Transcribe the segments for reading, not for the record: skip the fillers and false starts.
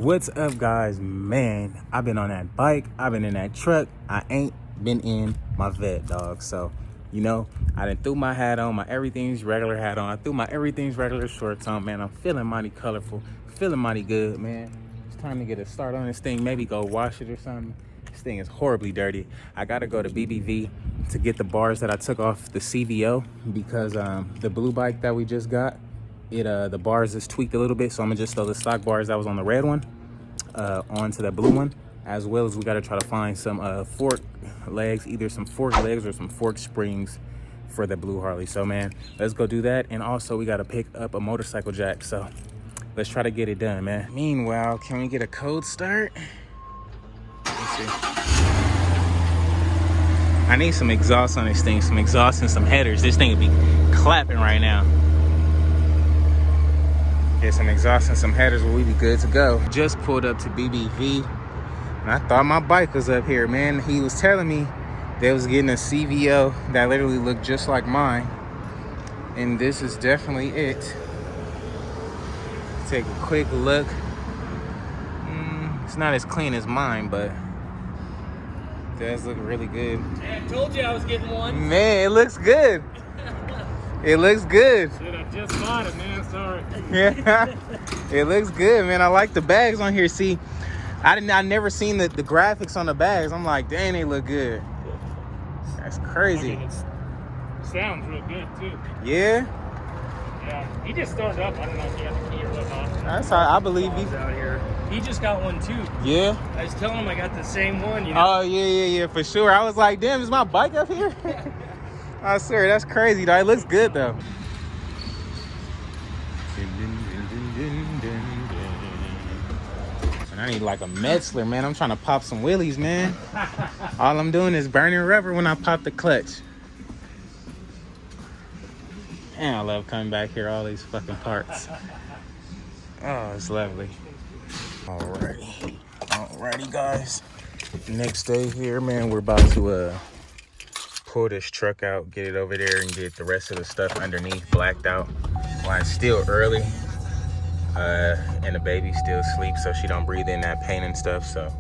What's up, guys? Man, I've been on that bike, I've been in that truck, I ain't been in my vet, dog. So, you know, I done threw my hat on, my everything's regular hat on, I threw my everything's regular shorts on. Man, I'm feeling mighty colorful, feeling mighty good, man. It's time to get a start on this thing, maybe go wash it or something. This thing is horribly dirty. I gotta go to BBV to get the bars that I took off the CVO because the blue bike that we just got, the bars is tweaked a little bit, so I'm gonna just throw the stock bars that was on the red one onto the blue one, as well as we got to try to find some fork legs, either some fork legs or some fork springs for the blue Harley. So man, let's go do that. And also we got to pick up a motorcycle jack, so let's try to get it done, man. Meanwhile, can we get a code start? Let's see. I need some exhaust on this thing, some exhaust and some headers. This thing would be clapping right now. Get some exhaust and some headers, where we be good to go. Just pulled up to BBV, and I thought my bike was up here, man. He was telling me they was getting a CVO that literally looked just like mine, and this is definitely it. Take a quick look. It's not as clean as mine, but it does look really good. Yeah, I told you I was getting one. Man, it looks good. It looks good. Shit, I just bought it, man. Sorry. Yeah, it looks good, man. I like the bags on here. See, I never seen the graphics on the bags. I'm like, dang, they look good. That's crazy. I mean, it sounds real good too. Yeah. Yeah, he just started up. I don't know if he has a key or whatnot. That's how I believe you. Out here. He just got one too. Yeah. I was telling him I got the same one. You know? Oh yeah, for sure. I was like, damn, is my bike up here? I swear, that's crazy, though. It looks good, though. And I need like a Metzler, man. I'm trying to pop some wheelies, man. All I'm doing is burning rubber when I pop the clutch. And I love coming back here, all these fucking parts. Oh, it's lovely. Alrighty, guys. Next day here, man, we're about to pull this truck out, get it over there, and get the rest of the stuff underneath blacked out while it's still early, and the baby still sleeps, so she don't breathe in that pain and stuff. So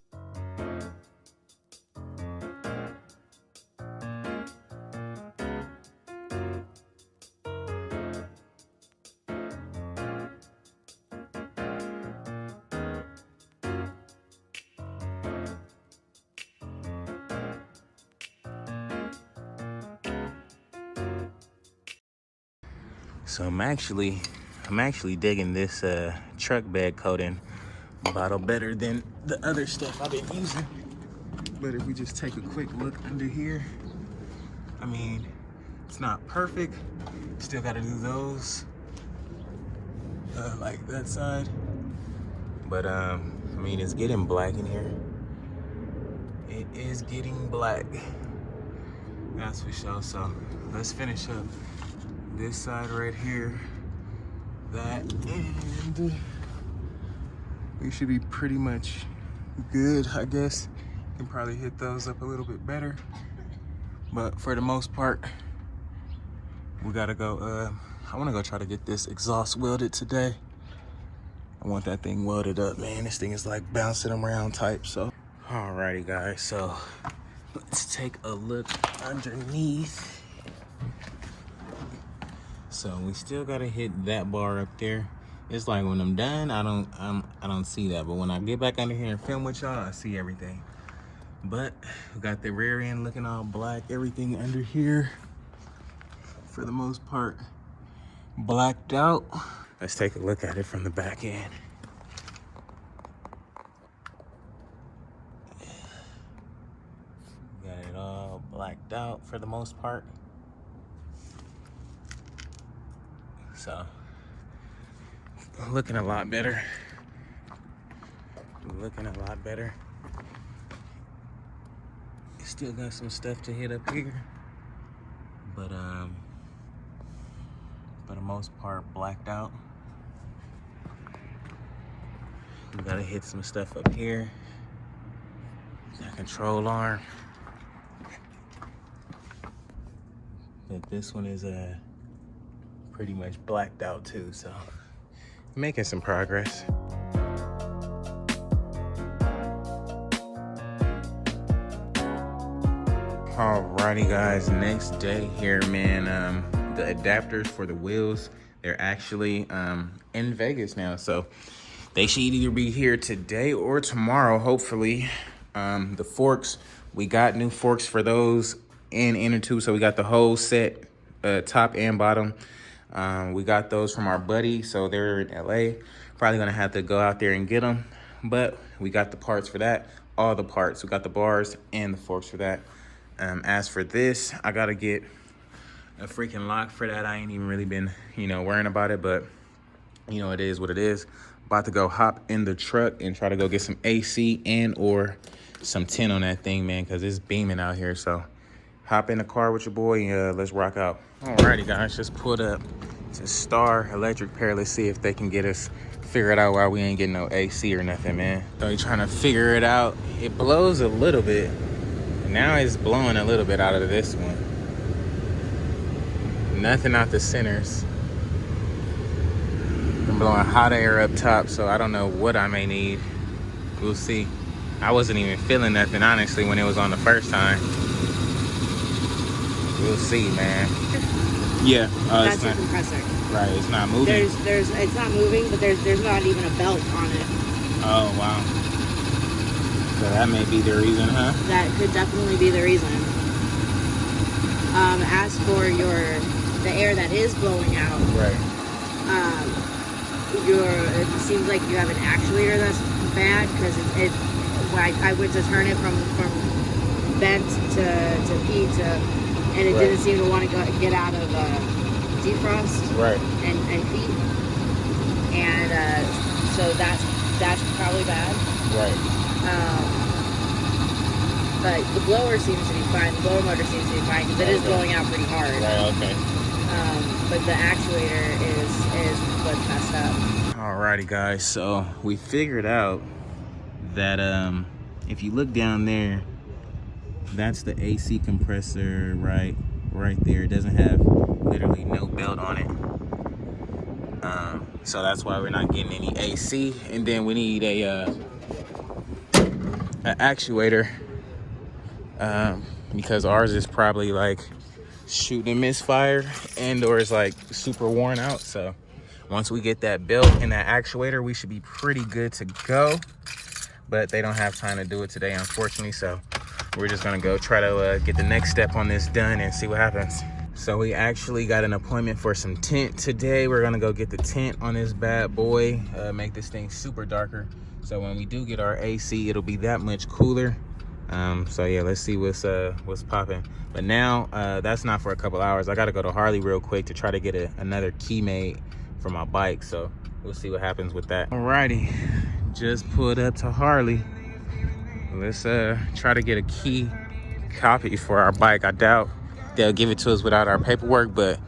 I'm actually digging this truck bed coating bottle better than the other stuff I've been using. But if we just take a quick look under here, I mean, it's not perfect. Still got to do those, like that side. But I mean, it's getting black in here. It is getting black. That's for sure. So let's finish up this side right here, that, and we should be pretty much good, I guess. Can probably hit those up a little bit better, but for the most part, we gotta go. I want to go try to get this exhaust welded today. I want that thing welded up, man. This thing is like bouncing around type. So alrighty, guys, so let's take a look underneath. So we still gotta hit that bar up there. It's like when I'm done, I don't see that, but when I get back under here and film with y'all, I see everything. But we got the rear end looking all black, everything under here, for the most part, blacked out. Let's take a look at it from the back end. Got it all blacked out for the most part. So, looking a lot better. Still got some stuff to hit up here, but for the most part, blacked out. We gotta hit some stuff up here. That control arm. But this one is pretty much blacked out too, so making some progress. Alrighty guys, next day here, man. The adapters for the wheels, they're actually in Vegas now, so they should either be here today or tomorrow, hopefully. The forks, we got new forks for those in inner tube, so we got the whole set, top and bottom. We got those from our buddy, so they're in LA. Probably gonna have to go out there and get them, but we got the parts for that, all the parts. We got the bars and the forks for that. As for this, I gotta get a freaking lock for that. I ain't even really been, worrying about it, but it is what it is. About to go hop in the truck and try to go get some AC and or some tint on that thing, man, because it's beaming out here. So hop in the car with your boy and let's rock out. Alrighty guys, just pulled up to Star Electric Repair. Let's see if they can get us figured out why we ain't getting no AC or nothing, man. So you trying to figure it out. It blows a little bit. Now it's blowing a little bit out of this one. Nothing out the centers. I'm blowing hot air up top, so I don't know what I may need. We'll see. I wasn't even feeling nothing, honestly, when it was on the first time. We'll see, man. Yeah, That's your compressor. Right, it's not moving. It's not moving, but there's not even a belt on it. Oh, wow. So that may be the reason, huh? That could definitely be the reason. As for the air that is blowing out, right. It seems like you have an actuator that's bad, because I went to turn it from vent to P and it didn't seem to want to get out of defrost and heat, and so that's probably bad. Right. But the blower seems to be fine. The blower motor seems to be fine because it is blowing out pretty hard. Right. Okay. But the actuator is what's messed up. Alrighty, guys. So we figured out that if you look down there, that's the AC compressor right there. It doesn't have literally no belt on it. So that's why we're not getting any AC. And then we need an actuator, because ours is probably like shooting and misfire and or is like super worn out. So once we get that belt and that actuator, we should be pretty good to go. But they don't have time to do it today, unfortunately. So we're just gonna go try to get the next step on this done and see what happens. So we actually got an appointment for some tint today. We're gonna go get the tint on this bad boy, make this thing super darker. So when we do get our AC, it'll be that much cooler. So yeah, let's see what's popping. But now that's not for a couple hours. I gotta go to Harley real quick to try to get another key made for my bike. So we'll see what happens with that. Alrighty, just pulled up to Harley. Let's try to get a key copy for our bike. I doubt they'll give it to us without our paperwork, but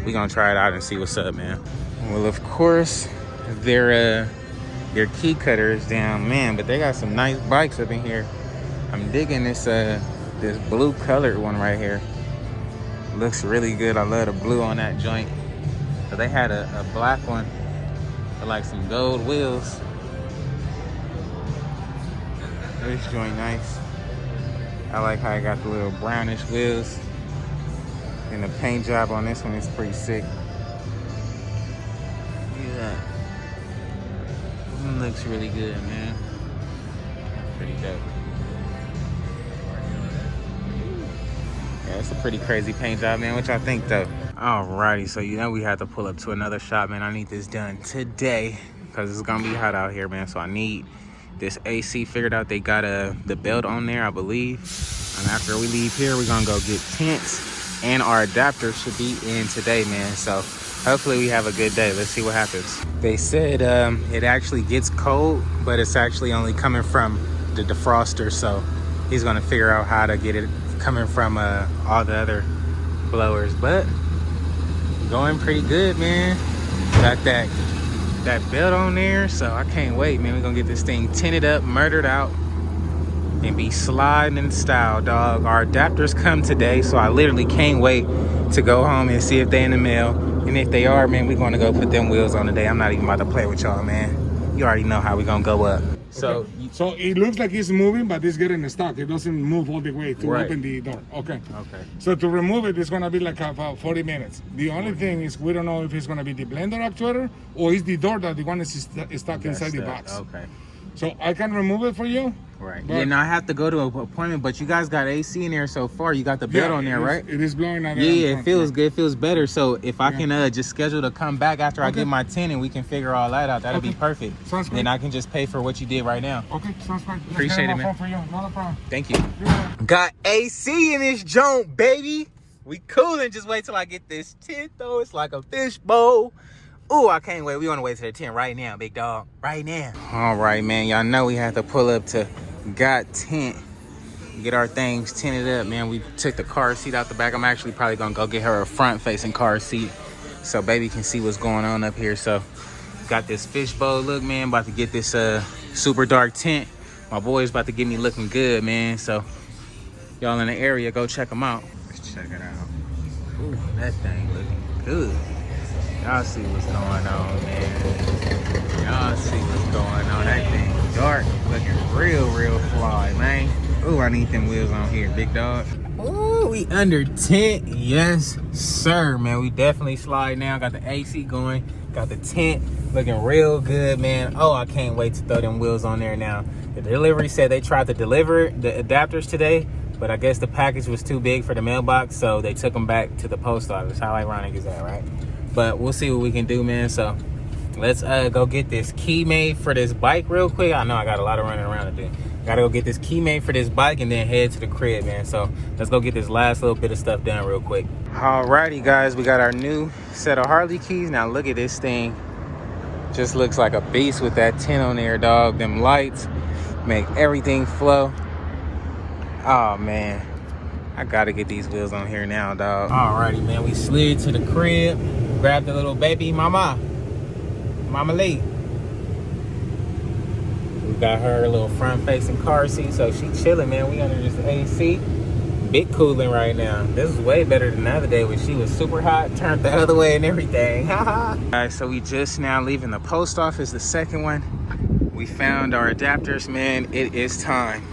we're gonna try it out and see what's up, man. Well, of course, their key cutter is down, man, but they got some nice bikes up in here. I'm digging this blue colored one right here. Looks really good. I love the blue on that joint. So they had a black one with like some gold wheels. This joint nice. I like how I got the little brownish wheels. And the paint job on this one is pretty sick. Look at that. It looks really good, man. Pretty dope. Yeah, it's a pretty crazy paint job, man. What y'all think, though? Alrighty, so we had to pull up to another shop, man. I need this done today because it's gonna be hot out here, man. So I need this AC figured out. They got the belt on there, I believe. And after we leave here, we're gonna go get tints, and our adapter should be in today, man. So hopefully we have a good day. Let's see what happens. They said it actually gets cold, but it's actually only coming from the defroster. So he's gonna figure out how to get it coming from all the other blowers. But going pretty good, man. Got that belt on there, so I can't wait, man. We're gonna get this thing tinted up, murdered out, and be sliding in style, dog. Our adapters come today, so I literally can't wait to go home and see if they're in the mail. And if they are, man, we're gonna go put them wheels on today. I'm not even about to play with y'all, man. You already know how we gonna go up. So, So it looks like it's moving, but it's getting stuck. It doesn't move all the way to Right. open the door. Okay. okay. So to remove it, it's gonna be like about 40 minutes. The only thing is we don't know if it's gonna be the blender actuator or is the door that the one is stuck inside the box. Okay. So I can remove it for you. Right. But- Yeah, now I have to go to an appointment, but you guys got AC in there so far. You got the bed on there, right? It is blowing out. Yeah, it feels good. It feels better. So if I can just schedule to come back after I get my tin and we can figure all that out, that'll be perfect. Sounds good. Then I can just pay for what you did right now. Okay, sounds fine. Let's Appreciate get it, my man. phone for you. Not a problem. Thank you. You're welcome. Got AC in this joint, baby. We coolin'. Just wait till I get this tint, though. It's like a fishbowl. Ooh, I can't wait. We on the way to the tent right now, big dog. Right now. All right, man. Y'all know we have to pull up to Got Tint. Get our things tinted up, man. We took the car seat out the back. I'm actually probably gonna go get her a front-facing car seat so baby can see what's going on up here. So, got this fishbowl look, man. About to get this super dark tint. My boy's about to get me looking good, man. So, y'all in the area, go check them out. Let's check it out. Ooh, that thing looking good. Y'all see what's going on, man. Y'all see what's going on. That thing dark, looking real fly, man. Ooh, I need them wheels on here, big dog. Ooh, we under tint. Yes, sir, man. We definitely slide now. Got the AC going. Got the tint looking real good, man. Oh, I can't wait to throw them wheels on there now. The delivery said they tried to deliver the adapters today, but I guess the package was too big for the mailbox, so they took them back to the post office. How ironic is that, right? But we'll see what we can do, man. So let's go get this key made for this bike real quick. I know I got a lot of running around to do. Gotta go get this key made for this bike and then head to the crib, man. So let's go get this last little bit of stuff done real quick. Alrighty, guys, we got our new set of Harley keys. Now look at this thing. Just looks like a beast with that tint on there, dog. Them lights make everything flow. Oh, man. I gotta get these wheels on here now, dog. Alrighty, man. We slid to the crib. Grabbed the little baby mama Lee. We got her a little front-facing car seat, so she chilling, man. We under this AC. Big cooling right now. This is way better than the other day when she was super hot, turned the other way and everything. Guys, so we just now leaving the post office, the second one. We found our adapters, man. It is time.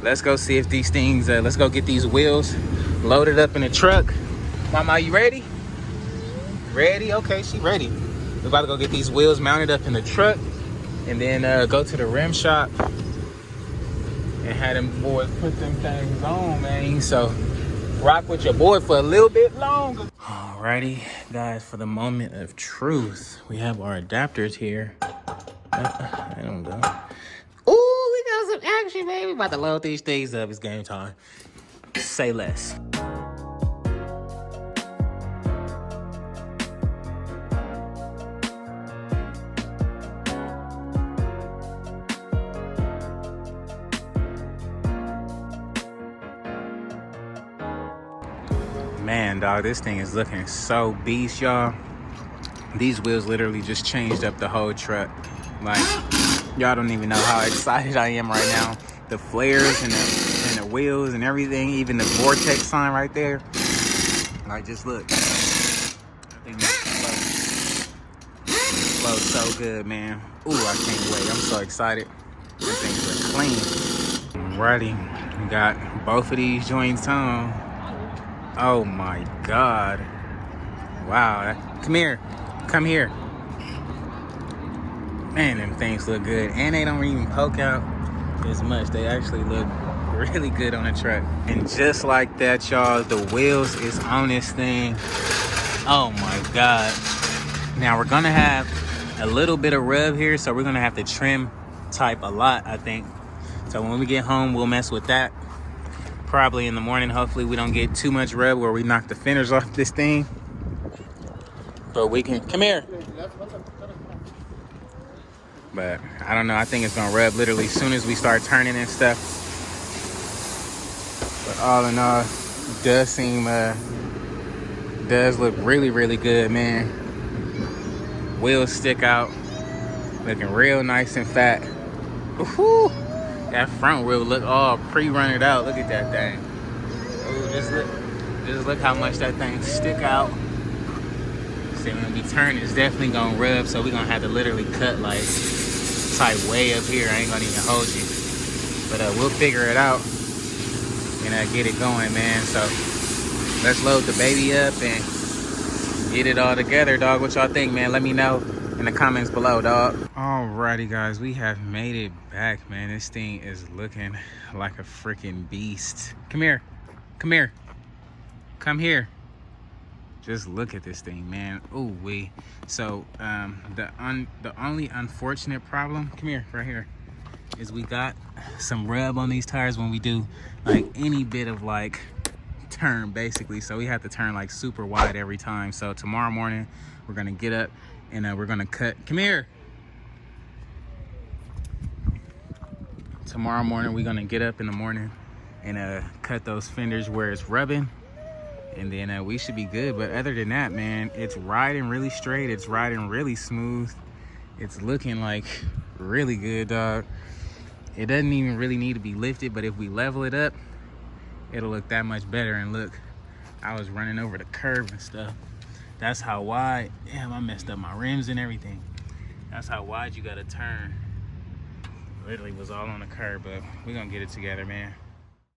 Let's go see if these things, let's go get these wheels loaded up in the truck. Mama, you ready? Ready? Okay, she ready. We're about to go get these wheels mounted up in the truck and then go to the rim shop and have them boys put them things on, man. So rock with your boy for a little bit longer. Alrighty, guys, for the moment of truth, we have our adapters here. I don't know. Ooh, we got some action, baby. About to load these things up. It's game time. Say less. Man, dog, this thing is looking so beast, y'all. These wheels literally just changed up the whole truck. Like, y'all don't even know how excited I am right now. The flares and the wheels and everything, even the vortex sign right there. Like, just look. I think this flows so good, man. Ooh, I can't wait. I'm so excited. These things are clean. Alrighty, we got both of these joints on. Oh my God. Wow. Come here. Come here. Man, them things look good. And they don't even poke out as much. They actually look really good on the truck. And just like that, y'all, the wheels is on this thing. Oh my God. Now we're gonna have a little bit of rub here, so we're gonna have to trim type a lot, I think. So when we get home, we'll mess with that. Probably in the morning. Hopefully we don't get too much rub where we knock the fenders off this thing. But we can, come here. But I don't know, I think it's gonna rub literally as soon as we start turning and stuff. But all in all, does look really good, man. Wheels stick out, looking real nice and fat. Woohoo! That front wheel look all pre-running out. Look at that thing. Ooh, just look how much that thing stick out. See, when we turn, it's definitely gonna rub, so we're gonna have to literally cut like type way up here. I ain't gonna even hold you. But we'll figure it out and get it going, man. So let's load the baby up and get it all together, dog. What y'all think, man? Let me know in the comments below, dog. Alrighty, guys, we have made it back, man. This thing is looking like a freaking beast. Come here. Come here. Come here. Just look at this thing, man. Ooh wee. So the only unfortunate problem, come here, right here, is we got some rub on these tires when we do like any bit of like turn, basically. So we have to turn like super wide every time. So tomorrow morning we're gonna get up and we're gonna cut. Come here. Tomorrow morning we're gonna get up in the morning and cut those fenders where it's rubbing, and then we should be good. But other than that, man, it's riding really straight, it's riding really smooth, it's looking like really good, dog. It doesn't even really need to be lifted, but if we level it up, it'll look that much better. And look, I was running over the curb and stuff. That's how wide. Damn, I messed up my rims and everything. That's how wide you gotta turn. Literally was all on the curb, but we're gonna get it together, man.